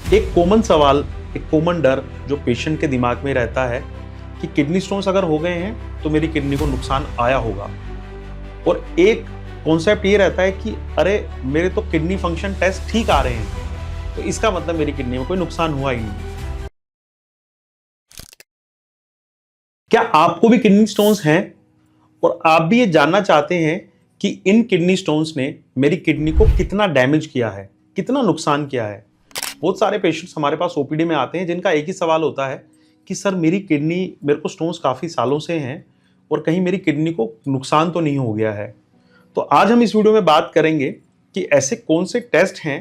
एक कॉमन सवाल, एक कॉमन डर जो पेशेंट के दिमाग में रहता है कि किडनी स्टोन्स अगर हो गए हैं तो मेरी किडनी को नुकसान आया होगा। और एक कॉन्सेप्ट ये रहता है कि अरे मेरे तो किडनी फंक्शन टेस्ट ठीक आ रहे हैं, तो इसका मतलब मेरी किडनी में कोई नुकसान हुआ ही नहीं। क्या आपको भी किडनी स्टोन्स हैं और आप भी ये जानना चाहते हैं कि इन किडनी स्टोन्स ने मेरी किडनी को कितना डैमेज किया है, कितना नुकसान किया है? बहुत सारे पेशेंट्स हमारे पास ओपीडी में आते हैं जिनका एक ही सवाल होता है कि सर मेरी किडनी, मेरे को स्टोन्स काफ़ी सालों से हैं और कहीं मेरी किडनी को नुकसान तो नहीं हो गया है। तो आज हम इस वीडियो में बात करेंगे कि ऐसे कौन से टेस्ट हैं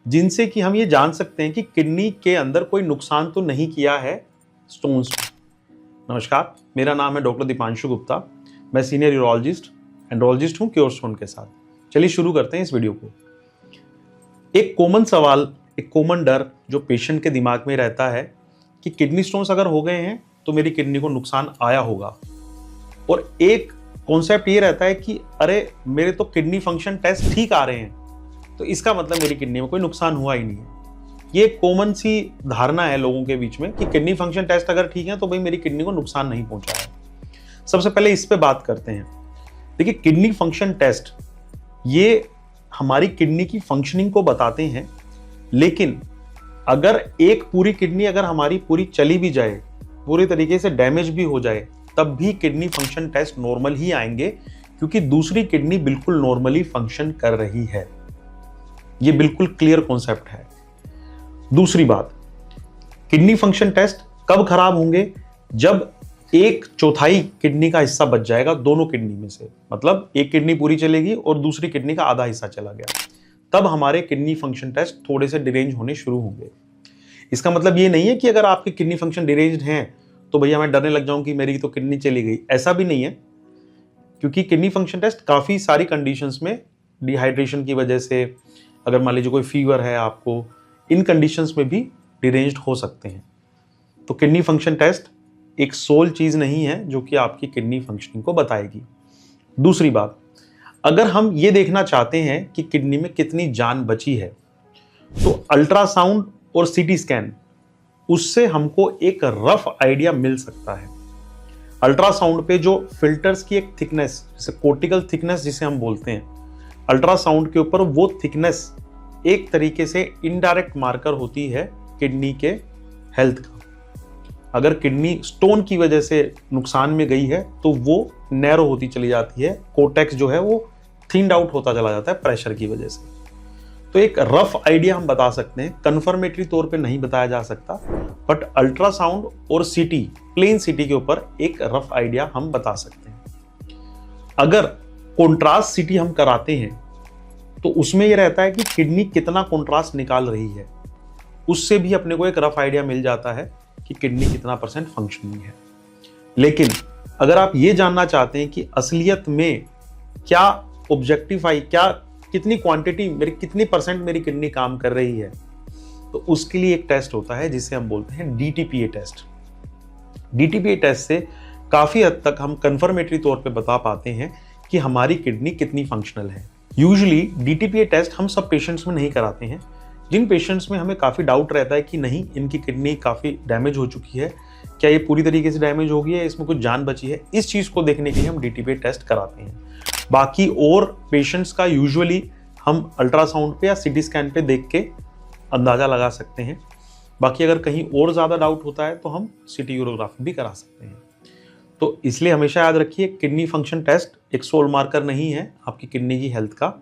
जिनसे कि हम ये जान सकते हैं कि किडनी के अंदर कोई नुकसान तो नहीं किया है स्टोन्स ने। नमस्कार, मेरा नाम है डॉक्टर दीपांशु गुप्ता। मैं सीनियर यूरोलॉजिस्ट एंड्रोलॉजिस्ट हूँ क्योर स्टोन के साथ। चलिए शुरू करते हैं इस वीडियो को। एक कॉमन सवाल, एक कॉमन डर जो पेशेंट के दिमाग में रहता है कि किडनी स्टोन्स अगर हो गए हैं तो मेरी किडनी को नुकसान आया होगा। और एक कॉन्सेप्ट ये रहता है कि अरे मेरे तो किडनी फंक्शन टेस्ट ठीक आ रहे हैं, तो इसका मतलब मेरी किडनी में कोई नुकसान हुआ ही नहीं है। ये एक कॉमन सी धारणा है लोगों के बीच में कि किडनी फंक्शन टेस्ट अगर ठीक है तो भाई मेरी किडनी को नुकसान नहीं पहुंचा है। सबसे पहले इस पे बात करते हैं। देखिए, किडनी फंक्शन टेस्ट ये हमारी किडनी की फंक्शनिंग को बताते हैं, लेकिन अगर एक पूरी किडनी अगर हमारी पूरी चली भी जाए, पूरी तरीके से डैमेज भी हो जाए, तब भी किडनी फंक्शन टेस्ट नॉर्मल ही आएंगे, क्योंकि दूसरी किडनी बिल्कुल नॉर्मली फंक्शन कर रही है। ये बिल्कुल क्लियर कॉन्सेप्ट है। दूसरी बात, किडनी फंक्शन टेस्ट कब खराब होंगे? जब एक चौथाई किडनी का हिस्सा बच जाएगा दोनों किडनी में से, मतलब एक किडनी पूरी चलेगी और दूसरी किडनी का आधा हिस्सा चला गया, तब हमारे किडनी फंक्शन टेस्ट थोड़े से डिरेंज होने शुरू होंगे। इसका मतलब ये नहीं है कि अगर आपके किडनी फंक्शन डिरेंज्ड हैं तो भैया मैं डरने लग जाऊं कि मेरी तो किडनी चली गई, ऐसा भी नहीं है। क्योंकि किडनी फंक्शन टेस्ट काफ़ी सारी कंडीशंस में, डिहाइड्रेशन की वजह से, अगर मान लीजिए कोई फीवर है आपको, इन कंडीशंस में भी डिरेंज्ड हो सकते हैं। तो किडनी फंक्शन टेस्ट एक सोल चीज़ नहीं है जो कि आपकी किडनी फंक्शनिंग को बताएगी। दूसरी बात, अगर हम ये देखना चाहते हैं कि किडनी में कितनी जान बची है, तो अल्ट्रासाउंड और सीटी स्कैन, उससे हमको एक रफ आइडिया मिल सकता है। अल्ट्रासाउंड पे जो फिल्टर्स की एक थिकनेस, जैसे कोर्टिकल थिकनेस जिसे हम बोलते हैं, अल्ट्रासाउंड के ऊपर वो थिकनेस एक तरीके से इनडायरेक्ट मार्कर होती है किडनी के हेल्थ का। अगर किडनी स्टोन की वजह से नुकसान में गई है तो वो नैरो होती चली जाती है, कोर्टेक्स जो है वो थिन्ड आउट होता चला जाता है प्रेशर की वजह से। तो एक रफ आइडिया हम बता सकते हैं, कंफर्मेटरी तौर पे नहीं बताया जा सकता, बट अल्ट्रासाउंड और सीटी, प्लेन सीटी के ऊपर एक रफ आइडिया हम बता सकते हैं। अगर कॉन्ट्रास्ट सीटी हम कराते हैं तो उसमें यह रहता है कि किडनी कितना कॉन्ट्रास्ट निकाल रही है, उससे भी अपने को एक रफ आइडिया मिल जाता है कि किडनी कितना % फंक्शनिंग है। लेकिन अगर आप ये जानना चाहते हैं कि असलियत में क्या ऑब्जेक्टिफाई, क्या कितनी क्वांटिटी, मेरी कितनी % मेरी किडनी काम कर रही है, तो उसके लिए एक टेस्ट होता है जिसे हम बोलते हैं DTPA टेस्ट। DTPA टेस्ट से काफ़ी हद तक हम कंफर्मेटरी तौर पे बता पाते हैं कि हमारी किडनी कितनी फंक्शनल है। यूजुअली DTPA टेस्ट हम सब पेशेंट्स में नहीं कराते हैं। जिन पेशेंट्स में हमें काफ़ी डाउट रहता है कि नहीं, इनकी किडनी काफ़ी डैमेज हो चुकी है, क्या ये पूरी तरीके से डैमेज हो गई है, इसमें कुछ जान बची है, इस चीज़ को देखने के लिए हम DTPA टेस्ट कराते हैं। बाकी और पेशेंट्स का यूजुअली हम अल्ट्रासाउंड पे या सीटी स्कैन पे देख के अंदाज़ा लगा सकते हैं। बाकी अगर कहीं और ज़्यादा डाउट होता है तो हम CT यूरोग्राफी भी करा सकते हैं। तो इसलिए हमेशा याद रखिए, किडनी फंक्शन टेस्ट एक सोल मार्कर नहीं है आपकी किडनी की हेल्थ का।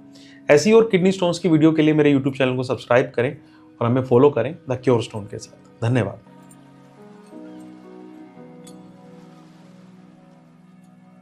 ऐसी और किडनी स्टोन्स की वीडियो के लिए मेरे YouTube चैनल को सब्सक्राइब करें और हमें फॉलो करें द क्योर स्टोन के साथ। धन्यवाद।